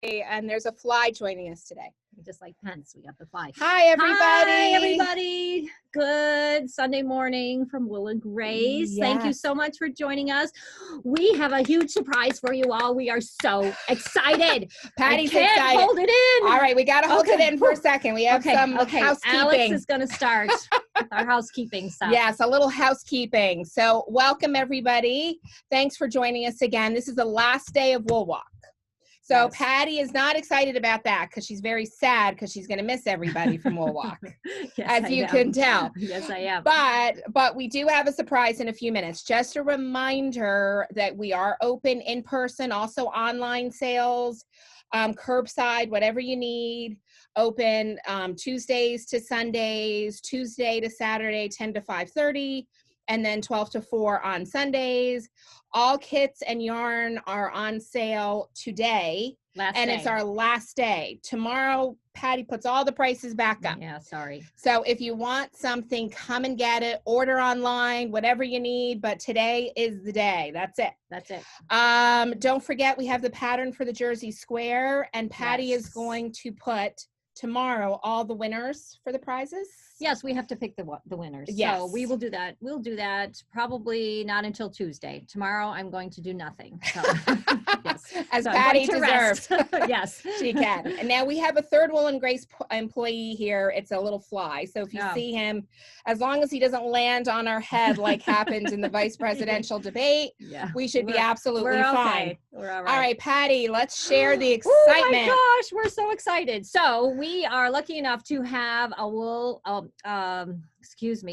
And there's a fly joining us today. Just like Pence, we got the fly. Hi, everybody. Hi, everybody. Good Sunday morning from Will and Grace. Yes. Thank you so much for joining us. We have a huge surprise for you all. We are so excited. Patty's I can't excited. hold it in. All right, we got to hold it in for a second. We have some housekeeping. Alex is going to start with our housekeeping stuff. Yes, a little housekeeping. So welcome, everybody. Thanks for joining us again. This is the last day of Wool Walk. So yes. Patty is not excited about that because she's very sad because she's going to miss everybody from Wool Walk, yes, as you can tell. Yes, I am. But we do have a surprise in a few minutes. Just a reminder that we are open in person, also online sales, curbside, whatever you need. Open Tuesdays to Sundays, Tuesday to Saturday, 10 to 5:30. And then 12 to 4 on Sundays. All kits and yarn are on sale today. And it's our last day. Tomorrow, Patty puts all the prices back up. Yeah, sorry. So if you want something, come and get it. Order online, whatever you need. But today is the day. That's it. That's it. Don't forget, we have the pattern for the Jersey Square. And Patty is going to put tomorrow all the winners for the prizes. Yes, we have to pick the winners. Yes. So we will do that. We'll do that probably not until Tuesday. Tomorrow I'm going to do nothing. So, yes. As Patty deserves. Yes. She can. And now we have a third Will and Grace employee here. It's a little fly. So if you see him, as long as he doesn't land on our head like happened in the vice presidential debate, we should be absolutely fine. We're all right. All right, Patty, let's share the excitement. Oh my gosh, we're so excited. So we are lucky enough to have a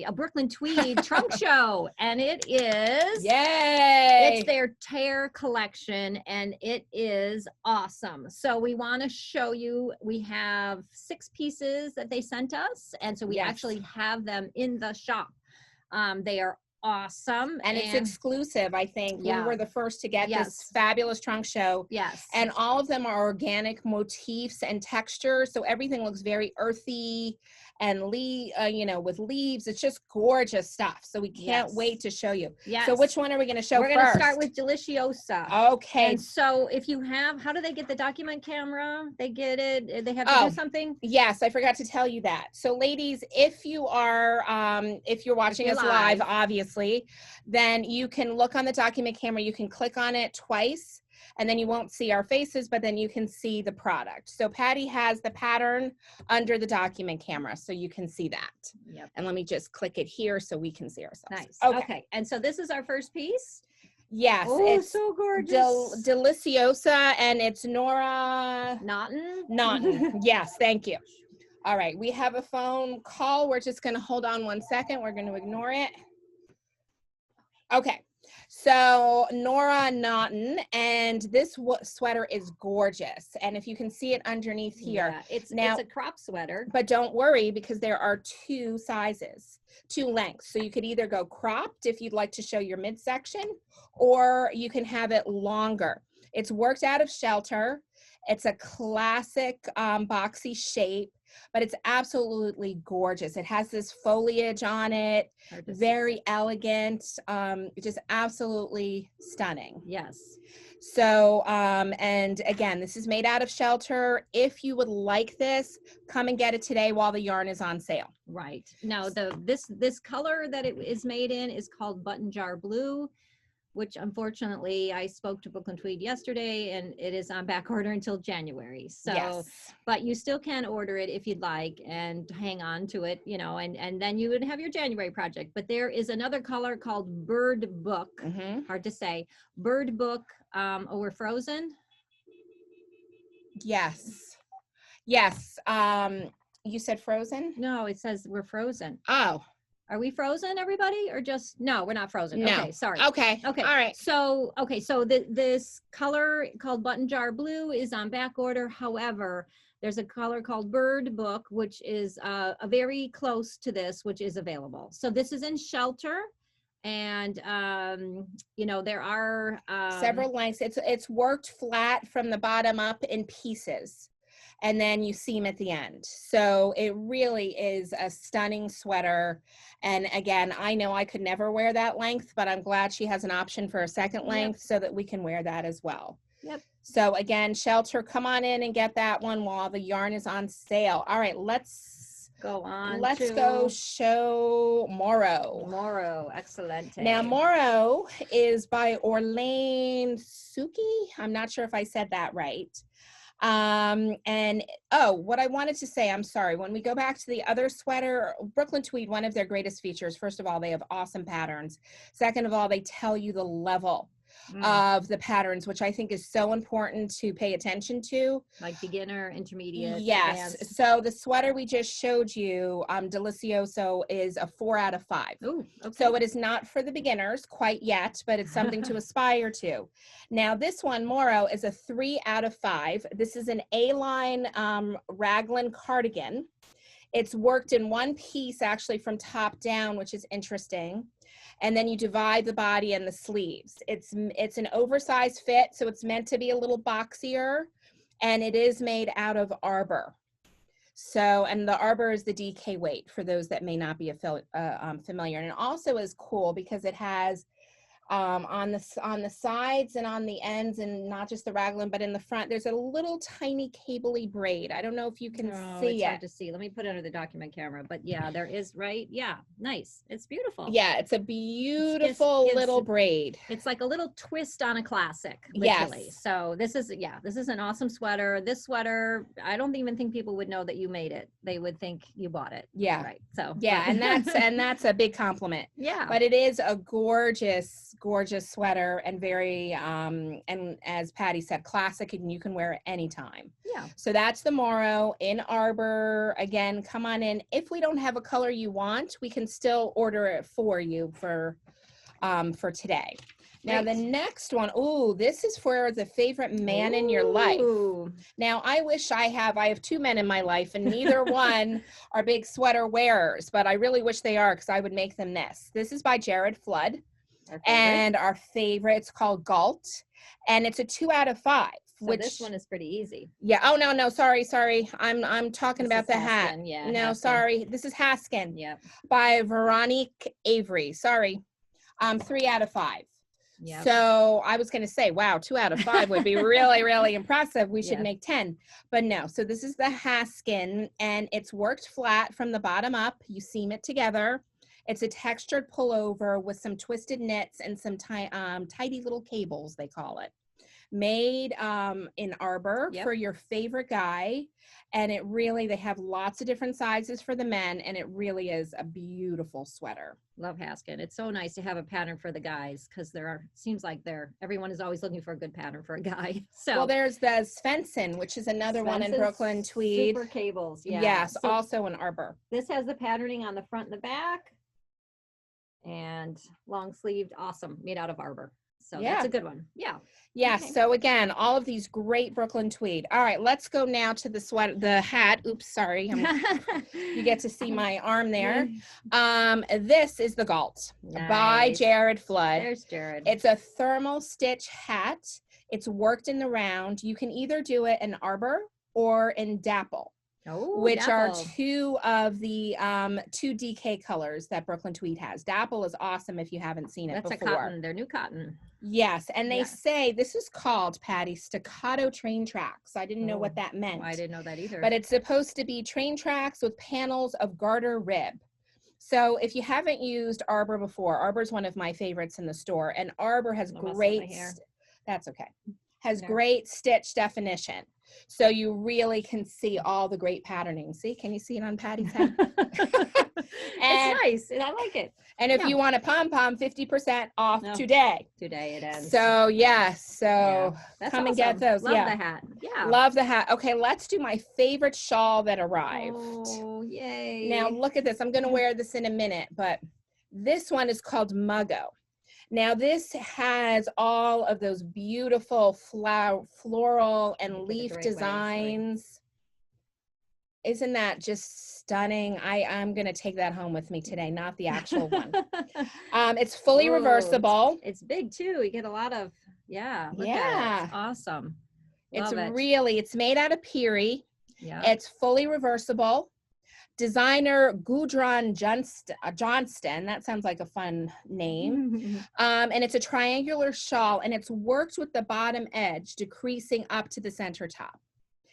a Brooklyn Tweed Trunk Show, and it is it's their tear collection, and it is awesome. So we want to show you, we have 6 pieces that they sent us, and so we actually have them in the shop. They are awesome, and it's exclusive. I think we were the first to get this fabulous trunk show. And all of them are organic motifs and textures, so everything looks very earthy and with leaves. It's just gorgeous stuff. So we can't wait to show you. So which one are we going to show first? We're going to start with Deliciosa. Okay. And so if you have, how do they get the document camera? They get it. They have to do something. Yes, I forgot to tell you that. So ladies, if you are, if you're watching us live, obviously, then you can look on the document camera. You can click on it twice, and then you won't see our faces, but then you can see the product. So Patty has the pattern under the document camera, so you can see that. Yep. And let me just click it here so we can see ourselves. Nice. Okay. And so this is our first piece. Yes. Oh, it's so gorgeous. Deliciosa, and it's Nora Naughton. Yes, thank you. All right, we have a phone call. We're just going to hold on 1 second. We're going to ignore it. Okay. So Nora Naughton, and this sweater is gorgeous. And if you can see it underneath here, it's a crop sweater. But don't worry, because there are 2 sizes, 2 lengths. So you could either go cropped if you'd like to show your midsection, or you can have it longer. It's worked out of shelter. It's a classic boxy shape, but it's absolutely gorgeous. It has this foliage on it, very elegant, just absolutely stunning. Yes. So, and again, this is made out of shelter. If you would like this, come and get it today while the yarn is on sale. Right. Now, this color that it is made in is called Button Jar Blue, which unfortunately I spoke to Brooklyn Tweed yesterday, and it is on back order until January. So, but you still can order it if you'd like and hang on to it, and then you would have your January project. But there is another color called Bird Book, hard to say, Bird Book. We're frozen. Yes. You said frozen? No, it says we're frozen. Oh. Are we frozen, everybody, or just no? We're not frozen. No. Okay, sorry. Okay. All right. So this color called Button Jar Blue is on back order. However, there's a color called Bird Book, which is a very close to this, which is available. So this is in shelter, and there are several lengths. It's worked flat from the bottom up in pieces, and then you seam at the end. So it really is a stunning sweater. And again, I know I could never wear that length, but I'm glad she has an option for a second length so that we can wear that as well. Yep. So again, Shelter, come on in and get that one while the yarn is on sale. All right, let's go show Moro. Excellent. Now, Moro is by Orlane Suki. I'm not sure if I said that right. And what I wanted to say, I'm sorry, when we go back to the other sweater, Brooklyn Tweed, one of their greatest features, first of all, they have awesome patterns. Second of all, they tell you the level of the patterns, which I think is so important to pay attention to. Like beginner, intermediate, yes. advanced. So the sweater we just showed you, Delicioso, is a 4 out of 5. Ooh, okay. So it is not for the beginners quite yet, but it's something to aspire to. Now this one, Moro, is a 3 out of 5. This is an A-line raglan cardigan. It's worked in one piece actually from top down, which is interesting. And then you divide the body and the sleeves. It's an oversized fit, so it's meant to be a little boxier, and it is made out of arbor. So, and the arbor is the DK weight for those that may not be familiar. And it also is cool because it has on the sides and on the ends, and not just the raglan, but in the front, there's a little tiny cabley braid. I don't know if you can see it's it. hard to see. Let me put it under the document camera. But yeah, there is, right? Yeah, nice. It's beautiful. Yeah, it's a beautiful little braid. It's like a little twist on a classic, literally. Yes. So this is an awesome sweater. This sweater, I don't even think people would know that you made it. They would think you bought it. Yeah. Right. So yeah, and that's a big compliment. Yeah. But it is a gorgeous sweater, and very and as Patty said, classic, and you can wear it anytime. Yeah. So that's the Moro in arbor. Again, come on in. If we don't have a color you want, we can still order it for you for today. Now the next one, this is for the favorite man in your life. Now I wish I have 2 men in my life, and neither one are big sweater wearers, but I really wish they are, because I would make them this. This is by Jared Flood. And our favorite, it's called Galt, and it's a 2 out of 5. So this one is pretty easy. Yeah. Oh no. Sorry. I'm talking about the hat. Yeah. No, Haskin. Sorry. This is Haskin. Yep. By Veronique Avery. Sorry. 3 out of 5. Yep. So I was going to say, wow, 2 out of 5 would be really, really impressive. We should make 10, but no. So this is the Haskin, and it's worked flat from the bottom up. You seam it together. It's a textured pullover with some twisted knits and some tidy little cables, they call it. Made in arbor for your favorite guy. And they have lots of different sizes for the men, and it really is a beautiful sweater. Love Haskin. It's so nice to have a pattern for the guys, because seems like everyone is always looking for a good pattern for a guy. So well, there's the Svensson, which is another one in Brooklyn Tweed. Super cables. Yeah. Yes, so also in arbor. This has the patterning on the front and the back, and long sleeved, awesome, made out of arbor. So that's a good one. Yeah. Yeah. Okay. So again, all of these great Brooklyn Tweed. All right, let's go now to the hat. Oops, sorry. You get to see my arm there. This is the Galt by Jared Flood. There's Jared. It's a thermal stitch hat. It's worked in the round. You can either do it in arbor or in dapple. Which are 2 of the 2 DK colors that Brooklyn Tweed has. Dapple is awesome if you haven't seen it before. That's a cotton. They're new cotton. Yes, and they say this is called, Patty, staccato train tracks. I didn't know what that meant. I didn't know that either. But it's supposed to be train tracks with panels of garter rib. So if you haven't used arbor before, arbor is one of my favorites in the store, and arbor has great stitch definition. So you really can see all the great patterning. See, can you see it on Patty's head? It's nice. I like it. And if you want a pom-pom, 50% off today. Today it ends. So come and get those. Love the hat. Yeah. Love the hat. Okay, let's do my favorite shawl that arrived. Oh, yay. Now look at this. I'm going to wear this in a minute, but this one is called Muggo. Now this has all of those beautiful floral and leaf designs. Isn't that just stunning? I'm going to take that home with me today, not the actual one. It's fully reversible. It's big too. You get a lot of, look at it. It's awesome. Love it. It's made out of Peary. Yeah. It's fully reversible. designer Gudrun Johnston. That sounds like a fun name. And it's a triangular shawl, and it's worked with the bottom edge, decreasing up to the center top.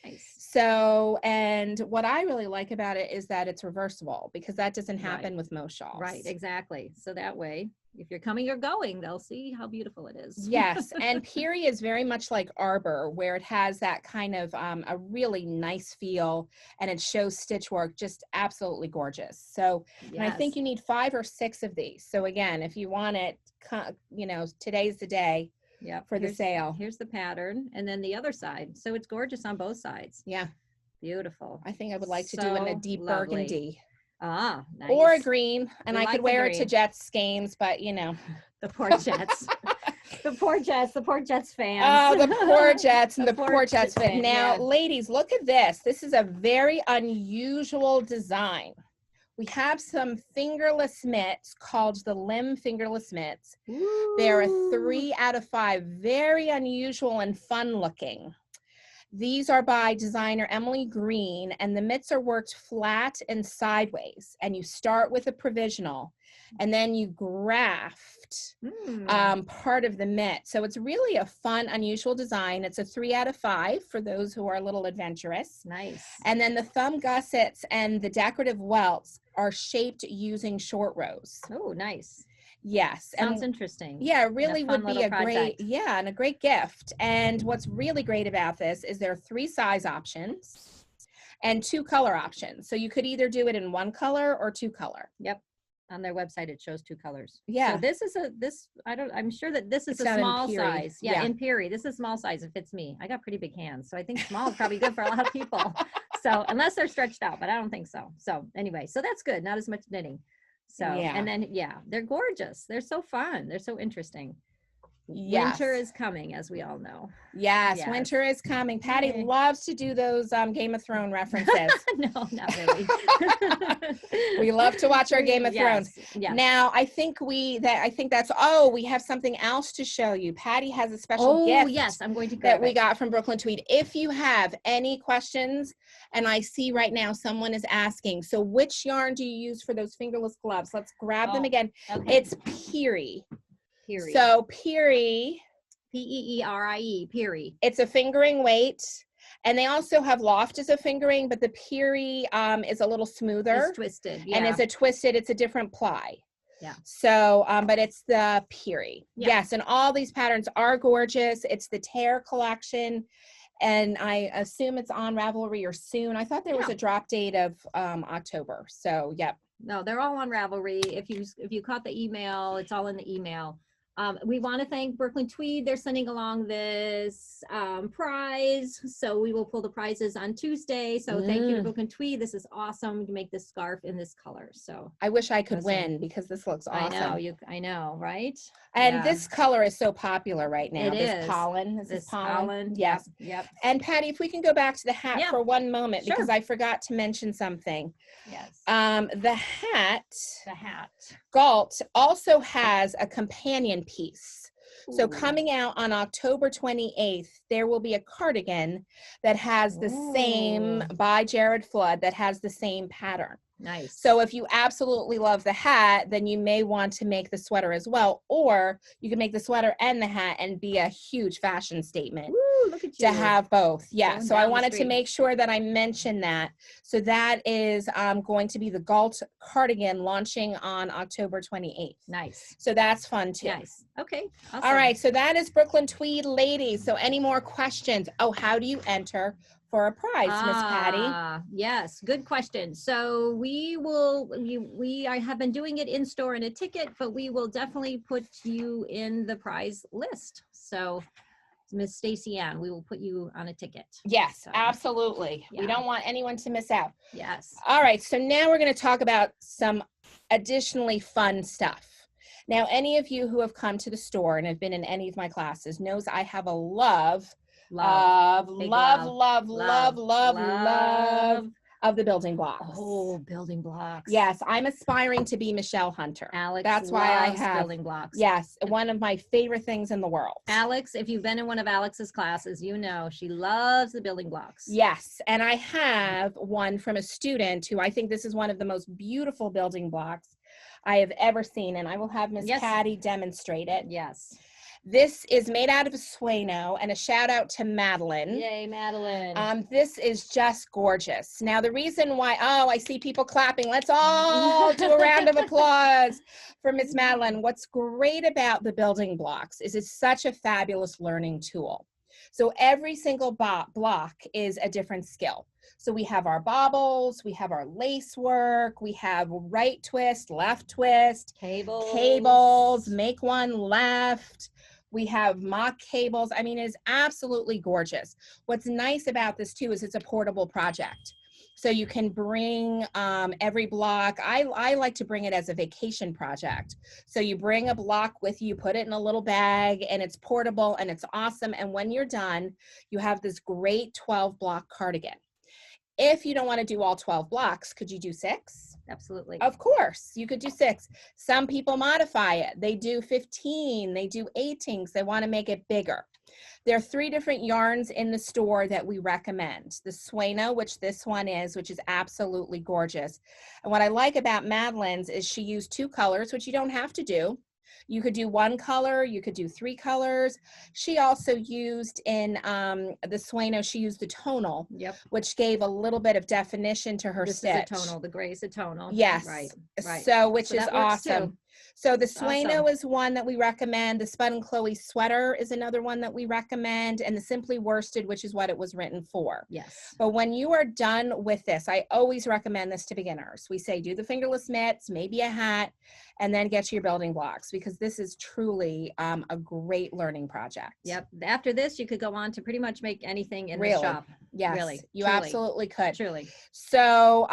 Nice. So, and what I really like about it is that it's reversible, because that doesn't happen with most shawls. Right, exactly. So that way, if you're coming or going, they'll see how beautiful it is. Yes, and Peary is very much like Arbor, where it has that kind of a really nice feel, and it shows stitch work, just absolutely gorgeous. So, and I think you need 5 or 6 of these. So again, if you want it, you know, today's the day. For the sale. Here's the pattern, and then the other side. So it's gorgeous on both sides. Yeah. Beautiful. I think I would like to do it in a deep burgundy. Ah, nice. Or a green, and I could wear it to Jets games, but you know. The poor Jets. The poor Jets fans. Oh, the poor Jets and the poor Jets fans. Now, ladies, look at this. This is a very unusual design. We have some fingerless mitts called the Limb fingerless mitts. Ooh. There are 3 out of 5, very unusual and fun looking. These are by designer Emily Green, and the mitts are worked flat and sideways. And you start with a provisional, and then you graft part of the mitt. So it's really a fun, unusual design. It's a 3 out of 5 for those who are a little adventurous. Nice. And then the thumb gussets and the decorative welts are shaped using short rows. Oh, nice. Yes. Sounds interesting. Yeah, it really would be a great, and a great gift. And what's really great about this is there are 3 size options and 2 color options. So you could either do it in 1 color or 2 color. Yep. On their website, it shows 2 colors. Yeah. So this is I'm sure that this is a small size. Yeah, in Peary. This is small size. It fits me. I got pretty big hands. So I think small is probably good for a lot of people. So unless they're stretched out, but I don't think so. So anyway, so that's good. Not as much knitting. So, and then, they're gorgeous. They're so fun. They're so interesting. Yes. Winter is coming, as we all know. Yes, winter is coming. Patty loves to do those Game of Thrones references. No, not really. We love to watch our Game of Thrones. Yes. Now, I think that's we have something else to show you. Patty has a special gift. Oh, yes, I'm going to that we got from Brooklyn Tweed. If you have any questions, and I see right now someone is asking, so which yarn do you use for those fingerless gloves? Let's grab them again. Okay. It's Peary. Peary. So Peary, P-E-E-R-I-E, Peary. It's a fingering weight, and they also have loft as a fingering, but the Peary is a little smoother. It's twisted, and it's a different ply. Yeah. So, but it's the Peary. Yeah. Yes, and all these patterns are gorgeous. It's the Tear collection, and I assume it's on Ravelry or soon. I thought there was a drop date of October. So, yep. No, they're all on Ravelry. If you caught the email, it's all in the email. We want to thank Brooklyn Tweed. They're sending along this prize. So we will pull the prizes on Tuesday. So thank you to Brooklyn Tweed. This is awesome to make this scarf in this color. So I wish I could win, because this looks awesome. I know, right? And this color is so popular right now. It is. Pollen. This is pollen. Yes. Yep. And Patty, if we can go back to the hat for one moment, because I forgot to mention something. Yes. The hat. Galt also has a companion piece. Ooh. So coming out on October 28th, there will be a cardigan that has the same, by Jared Flood, that has the same pattern. Nice. So if you absolutely love the hat, then you may want to make the sweater as well, or you can make the sweater and the hat and be a huge fashion statement. Ooh, look at you. To have both. Yeah. So I wanted to make sure that I mentioned that. So that is going to be the Galt cardigan launching on October 28th. Nice. So that's fun too. Nice. Okay. Awesome. All right. So that is Brooklyn Tweed, ladies. So any more questions? Oh, how do you enter for a prize, Miss Patty? Yes, good question. So I have been doing it in store in a ticket, but we will definitely put you in the prize list. So Miss Stacy Ann, we will put you on a ticket. Yes, absolutely. We don't want anyone to miss out. Yes. All right. So now we're going to talk about some additionally fun stuff. Now, any of you who have come to the store and have been in any of my classes knows I have a love of the building blocks. Oh, building blocks. Yes, I'm aspiring to be Michelle Hunter. Alex That's why I loves have building blocks. Yes, one of my favorite things in the world. Alex, if you've been in one of Alex's classes, you know she loves the building blocks. Yes, and I have one from a student who I think this is one of the most beautiful building blocks I have ever seen, and I will have Miss Patty demonstrate it. Yes. This is made out of a Sueno, and a shout out to Madeline. Yay, Madeline. This is just gorgeous. Now, the reason why, I see people clapping. Let's all do a round of applause for Miss Madeline. What's great about the building blocks is it's such a fabulous learning tool. So every single block is a different skill. So we have our bobbles, we have our lace work, we have right twist, left twist, cables, make one left. We have mock cables. I mean, it's absolutely gorgeous. What's nice about this too is it's a portable project. So you can bring every block. I like to bring it as a vacation project. So you bring a block with you, put it in a little bag, and it's portable and it's awesome. And when you're done, you have this great 12 block cardigan. If you don't want to do all 12 blocks, could you do 6? Absolutely. Of course, you could do 6. Some people modify it. They do 15, they do 18 because they want to make it bigger. There are 3 different yarns in the store that we recommend. The Sueno, which this one is, which is absolutely gorgeous. And what I like about Madeline's is she used 2 colors, which you don't have to do. You could do 1 color, you could do 3 colors. She also used in the Sueno, she used the tonal, which gave a little bit of definition to her stitch. This is a tonal, the gray is a tonal. Yes. Right. So, which is awesome. Too. So the Sueno is one that we recommend. The Spud and Chloe sweater is another one that we recommend. And the Simply Worsted, which is what it was written for. Yes. But when you are done with this, I always recommend this to beginners. We say do the fingerless mitts, maybe a hat, and then get to your building blocks because this is truly a great learning project. Yep. After this, you could go on to pretty much make anything in the shop. Yes, really, you truly. Absolutely could. Truly. So,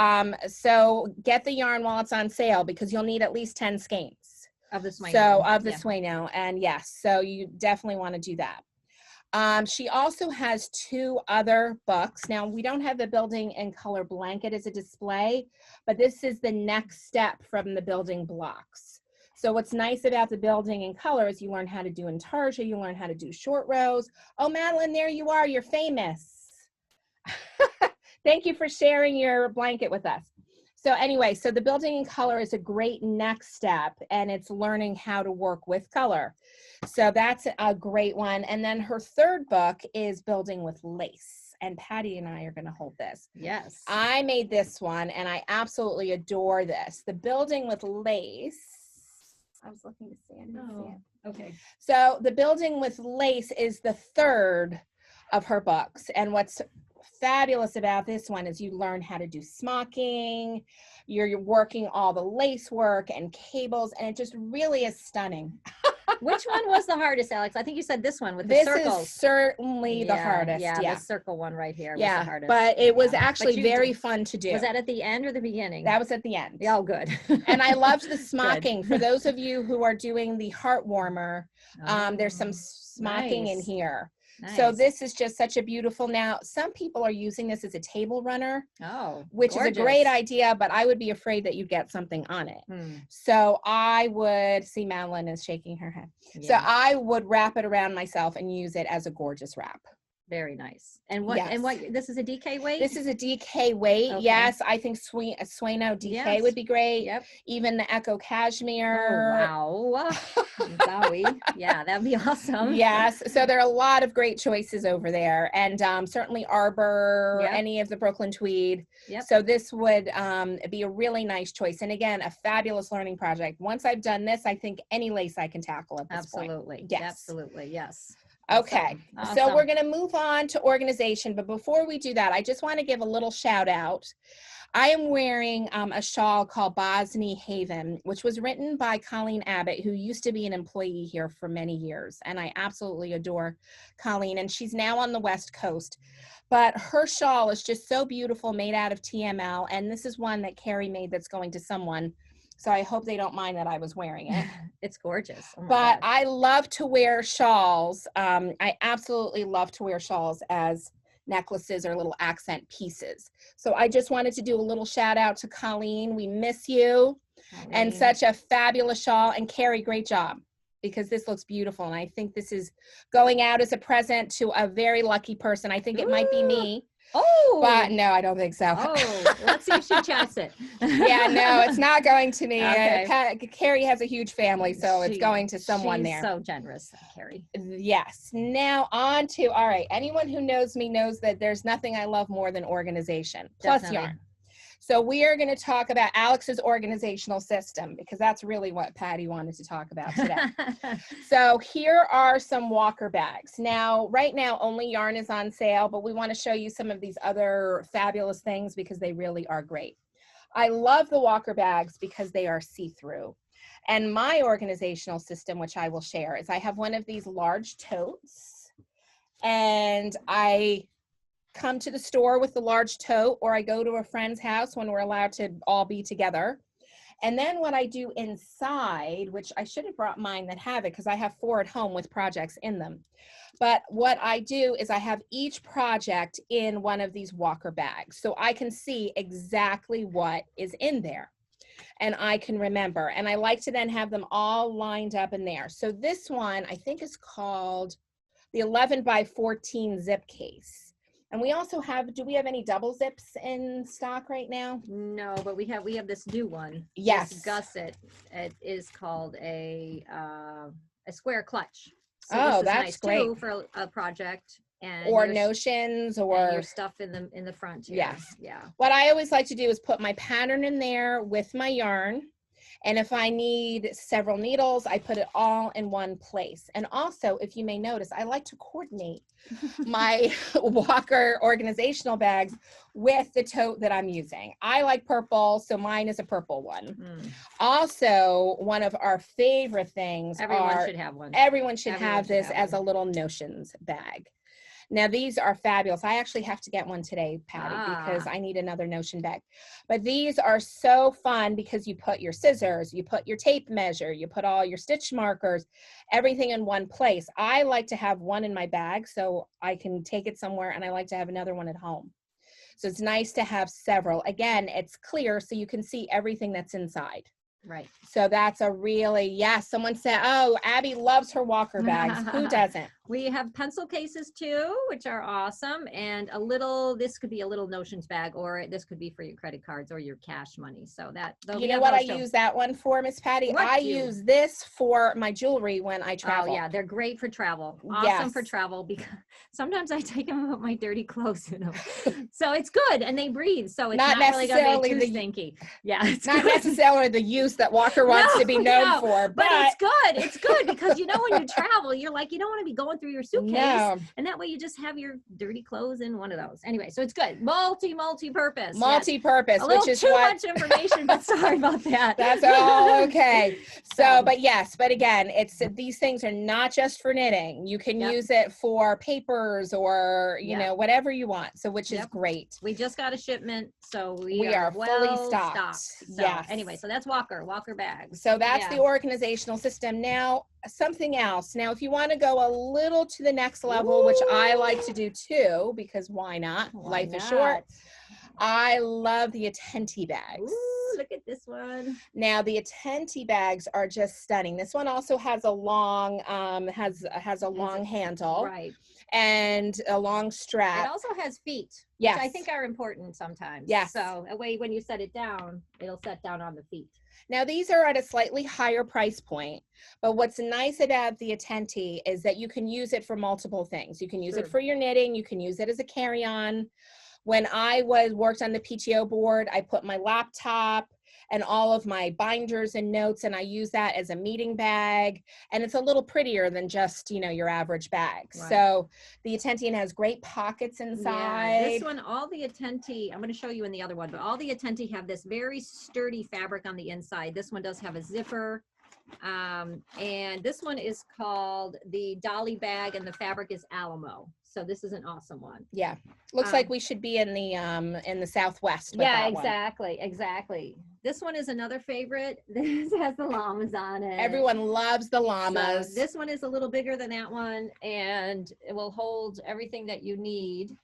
so get the yarn while it's on sale because you'll need at least 10 skeins. Of the Sueno. So of the Sueno, and yes, so you definitely want to do that. She also has 2 other books. Now we don't have the Building in Color blanket as a display, but this is the next step from the building blocks. So what's nice about the Building in Color is you learn how to do intarsia, you learn how to do short rows. Oh, Madeline, there you are, you're famous. Thank you for sharing your blanket with us. So anyway, so the Building in Color is a great next step, and it's learning how to work with color. So that's a great one. And then her 3rd book is Building with Lace. And Patty and I are going to hold this. Yes. I made this one, and I absolutely adore this. The Building with Lace. I was looking to see it. Okay. So the Building with Lace is the 3rd of her books. And what's fabulous about this one is you learn how to do smocking, you're working all the lace work and cables, and it just really is stunning. Which one was the hardest, Alex? I think you said this one with the circles. This is certainly the hardest. Yeah, the circle one right here was the hardest. But it was actually very fun to do. Was that at the end or the beginning? That was at the end. Oh, good. And I loved the smocking. For those of you who are doing the heart warmer, there's some smocking in here. Nice. So this is just such a beautiful, now some people are using this as a table runner, which is a great idea, but I would be afraid that you'd get something on it. So I would, see Madeline is shaking her head. So I would wrap it around myself and use it as a gorgeous wrap. Very nice. And what, and what, this is a DK weight? This is a DK weight. Okay. Yes. I think Sueno DK would be great. Yep. Even the Echo Cashmere. Oh, wow. Zowie. Yeah, that'd be awesome. Yes. So there are a lot of great choices over there. And certainly Arbor, any of the Brooklyn Tweed. Yep. So this would be a really nice choice. And again, a fabulous learning project. Once I've done this, I think any lace I can tackle at this point. Absolutely. Yes. Absolutely. Yes. Okay, so we're going to move on to organization, but before we do that, I just want to give a little shout out. I am wearing a shawl called Bosnia Haven, which was written by Colleen Abbott, who used to be an employee here for many years, and I absolutely adore Colleen, and she's now on the West Coast. But her shawl is just so beautiful, made out of TML, and this is one that Carrie made that's going to someone. So I hope they don't mind that I was wearing it. It's gorgeous. Oh but I love to wear shawls. I absolutely love to wear shawls as necklaces or little accent pieces. So I just wanted to do a little shout out to Colleen. We miss you. And such a fabulous shawl. And Carrie, great job, because this looks beautiful. And I think this is going out as a present to a very lucky person. I think it might be me. Oh, but no, I don't think so. Oh, let's see if she chats it. Yeah, no, it's not going to me. Okay. Carrie has a huge family, so it's going to someone there. She's so generous, Carrie. Yes. Now on to, all right, anyone who knows me knows that there's nothing I love more than organization, plus Definitely. yarn. So we are going to talk about Alex's organizational system, because that's really what Patty wanted to talk about today. So here are some walker bags. Now, right now, only yarn is on sale, but we want to show you some of these other fabulous things because they really are great. I love the walker bags because they are see-through. And my organizational system, which I will share, is I have one of these large totes, and I come to the store with the large tote, or I go to a friend's house when we're allowed to all be together. And then what I do inside, which I should have brought mine that have it because I have 4 at home with projects in them. But what I do is I have each project in one of these walker bags, so I can see exactly what is in there and I can remember. And I like to then have them all lined up in there. So this one I think is called the 11 by 14 zip case. And we also have, do we have any double zips in stock right now? No, but we have this new one. Yes. This gusset. It is called a square clutch. So Oh, this is that's nice great. too for a project. And Or notions, or your stuff in the front too. Yes. Yeah. What I always like to do is put my pattern in there with my yarn. And if I need several needles, I put it all in one place. And also, if you may notice, I like to coordinate my walker organizational bags with the tote that I'm using. I like purple, so mine is a purple one. Also, one of our favorite things Everyone should have one. Everyone should have this as a little notions bag. Now, these are fabulous. I actually have to get one today, Patty, because I need another notion bag. But these are so fun because you put your scissors, you put your tape measure, you put all your stitch markers, everything in one place. I like to have one in my bag so I can take it somewhere, and I like to have another one at home. So it's nice to have several. Again, it's clear so you can see everything that's inside. Right. So that's a really, yes, someone said, oh, Abby loves her walker bags. Who doesn't? We have pencil cases too, which are awesome. And this could be a little notions bag, or this could be for your credit cards or your cash money. So that, you know what I use that one for, Miss Patty? I use this for my jewelry when I travel. Oh yeah, they're great for travel. Awesome for travel, because sometimes I take them and put my dirty clothes in them. So it's good, and they breathe. So it's not really going to be too stinky. Yeah, it's not necessarily the use that Walker wants to be known for, but it's good. It's good because when you travel, you're like, you don't want to be going through your suitcase, and that way you just have your dirty clothes in one of those. Anyway, so it's good. Multi-purpose. Multi-purpose, yes. Which is too much information, but sorry about that. That's all okay. So, but yes, but again, these things are not just for knitting. You can use it for papers or you know, whatever you want. So, which is great. We just got a shipment, so we are fully stocked. So, anyway, so that's Walker bags. So that's the organizational system. Now, something else. Now, if you want to go a little to the next level, which I like to do too, because why not? Life is short. I love the Attenti bags. Ooh, look at this one. Now, the Attenti bags are just stunning. This one also has a long, has a long handle. Right. And a long strap. It also has feet, which I think are important sometimes. Yes. So a way when you set it down, it'll set down on the feet. Now, these are at a slightly higher price point, but what's nice about the Attenti is that you can use it for multiple things. You can use it for your knitting. You can use it as a carry-on. When I worked on the PTO board, I put my laptop and all of my binders and notes, and I use that as a meeting bag, and it's a little prettier than just, you know, your average bag. Right. So the Attenti has great pockets inside. Yeah, this one, all the Attenti, I'm going to show you in the other one, but all the Attenti have this very sturdy fabric on the inside. This one does have a zipper. And this one is called the Dolly bag, and the fabric is Alamo. So this is an awesome one. Yeah, looks like we should be in the Southwest. With yeah, that exactly. This one is another favorite. This has the llamas on it. Everyone loves the llamas. So this one is a little bigger than that one, and it will hold everything that you need.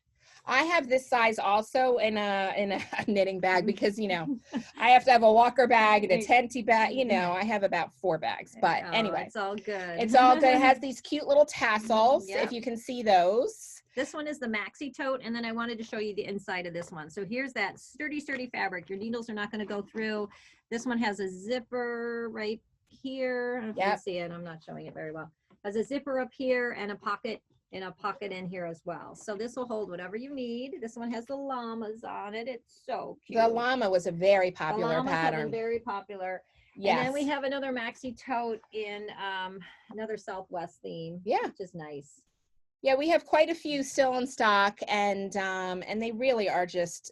I have this size also in a knitting bag because, you know, I have to have a walker bag and a tenty bag. You know, I have about 4 bags. But anyway, it's all good. it's all good. It has these cute little tassels, Yep. if you can see those. This one is the maxi tote, and then I wanted to show you the inside of this one. So here's that sturdy fabric. Your needles are not going to go through. This one has a zipper right here. I don't know if you can see it. I'm not showing it very well. Has a zipper up here and a pocket in here as well. So this will hold whatever you need. This one has the llamas on it. It's so cute. The llama was a very popular the llamas pattern. have been very popular. Yes. And then we have another maxi tote in another Southwest theme. Yeah. Which is nice. Yeah, we have quite a few still in stock, and they really are just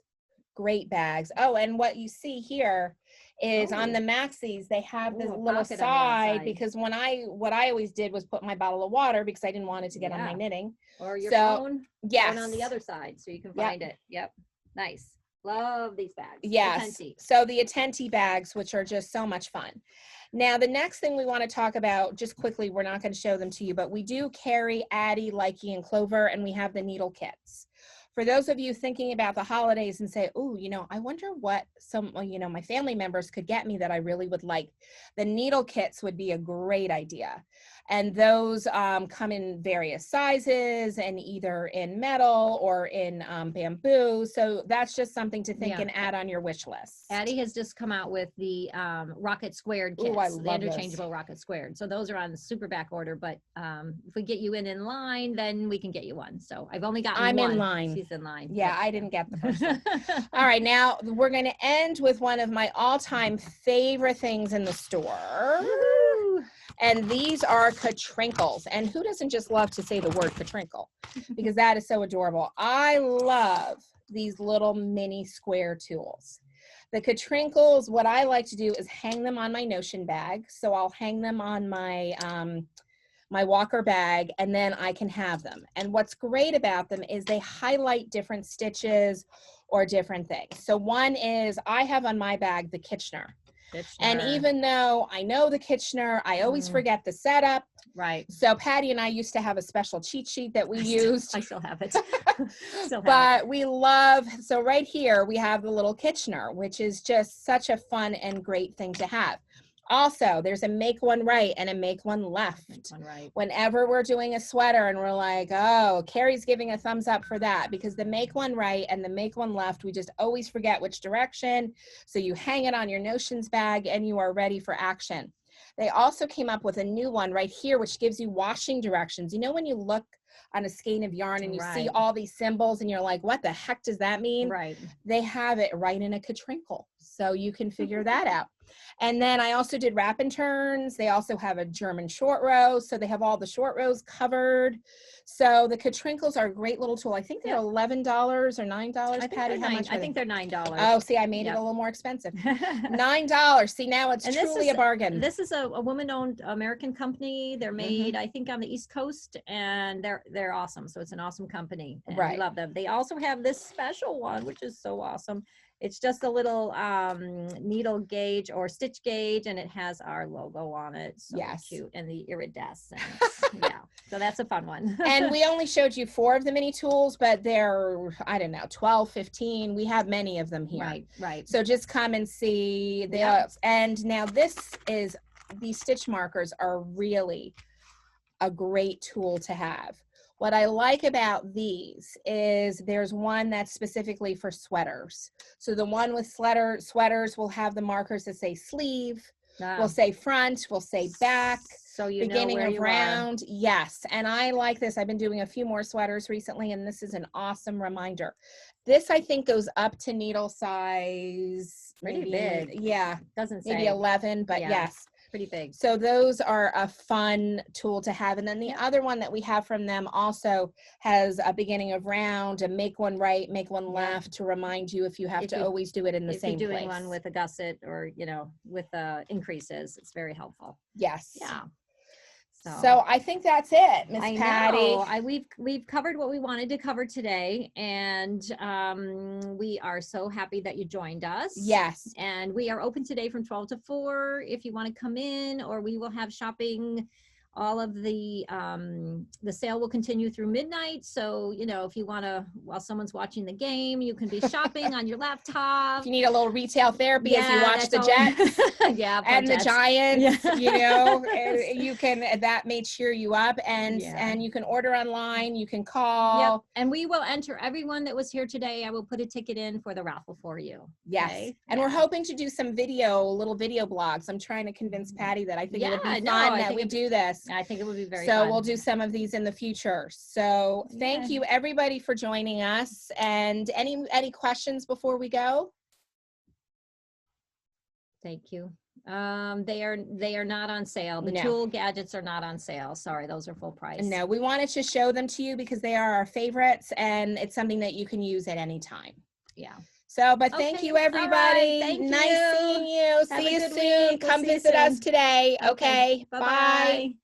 great bags. Oh, and what you see here is on the maxis, they have this little side, because what I always did was put my bottle of water because I didn't want it to get on my knitting. Or your phone. Yes. On the other side so you can find it. Yep. Nice. Love these bags. Yes. So the Attenti bags, which are just so much fun. Now, the next thing we want to talk about, just quickly, we're not going to show them to you, but we do carry Addie, Likey, and Clover, and we have the needle kits. For those of you thinking about the holidays and say, oh, you know, I wonder what my family members could get me that I really would like. The needle kits would be a great idea. And those come in various sizes and either in metal or in bamboo. So that's just something to think and add on your wish list. Addie has just come out with the rocket squared kits, the interchangeable rocket squared. So those are on the super back order, but if we get you in line, then we can get you one. So I've only got one. I'm in line. She's in line. Yeah, I didn't get the first one. All right, now we're going to end with one of my all-time favorite things in the store. Woo! And these are Katrinkles. And who doesn't just love to say the word Katrinkle? Because that is so adorable. I love these little mini square tools. The Katrinkles, what I like to do is hang them on my Notion bag. So I'll hang them on my my walker bag, and then I can have them. And what's great about them is they highlight different stitches or different things. So one is, I have on my bag the Kitchener. And even though I know the Kitchener, I always forget the setup. Right. So Patty and I used to have a special cheat sheet that we used. I still have it. We love, so right here we have the little Kitchener, which is just such a fun and great thing to have. Also, there's a make one right and a make one left. Whenever we're doing a sweater and we're like, oh, Carrie's giving a thumbs up for that, because the make one right and the make one left, we just always forget which direction. So you hang it on your Notions bag and you are ready for action. They also came up with a new one right here, which gives you washing directions. You know, when you look on a skein of yarn and you see all these symbols and you're like, what the heck does that mean? Right. They have it right in a Katrinkle. So you can figure that out. And then I also did wrap and turns. They also have a German short row. So they have all the short rows covered. So the Katrinkles are a great little tool. I think they're $11 or $9. Patty, how much? I think they're $9. Oh, see, I made it a little more expensive. $9. See, now it's truly a bargain. This is a woman-owned American company. They're made, I think, on the East Coast, and they're awesome. So it's an awesome company. And I love them. They also have this special one, which is so awesome. It's just a little needle gauge or stitch gauge, and it has our logo on it. So cute. And the iridescent. So that's a fun one. And we only showed you 4 of the mini tools, but they're, I don't know, 12, 15. We have many of them here. Right. So just come and see. And now these stitch markers are really a great tool to have. What I like about these is there's one that's specifically for sweaters. So the one with sweaters will have the markers that say sleeve, will say front, will say back, so you beginning know where of you round. Are. Yes, and I like this. I've been doing a few more sweaters recently, and this is an awesome reminder. This, I think, goes up to needle size. Pretty big. Yeah. Doesn't say. Maybe 11, but yes. Pretty big. So those are a fun tool to have. And then the other one that we have from them also has a beginning of round, a make one right, make one left, to remind you if you have to always do it in the same place. If you're doing one with a gusset or, with increases, it's very helpful. Yes. Yeah. So I think that's it, Miss Patty. We've covered what we wanted to cover today, and we are so happy that you joined us. Yes. And we are open today from 12 to 4 if you want to come in, or we will have shopping All of the sale will continue through midnight. So, you know, if you want to, while someone's watching the game, you can be shopping on your laptop. If you need a little retail therapy as you watch the Jets and the Giants, you know, you can, that may cheer you up, and you can order online, you can call. Yep. And we will enter everyone that was here today. I will put a ticket in for the raffle for you. Yes. Okay? And we're hoping to do some little video blogs. I'm trying to convince Patty that I think it would be fun that we do this. I think it would be very fun. So we'll do some of these in the future. So thank you everybody for joining us. And any questions before we go? Thank you. They are not on sale. The tool gadgets are not on sale. Sorry, those are full price. No, we wanted to show them to you because they are our favorites, and it's something that you can use at any time. Yeah. So, but thank you, everybody. Right, nice seeing you. See you soon. Come visit us today. Okay. Bye.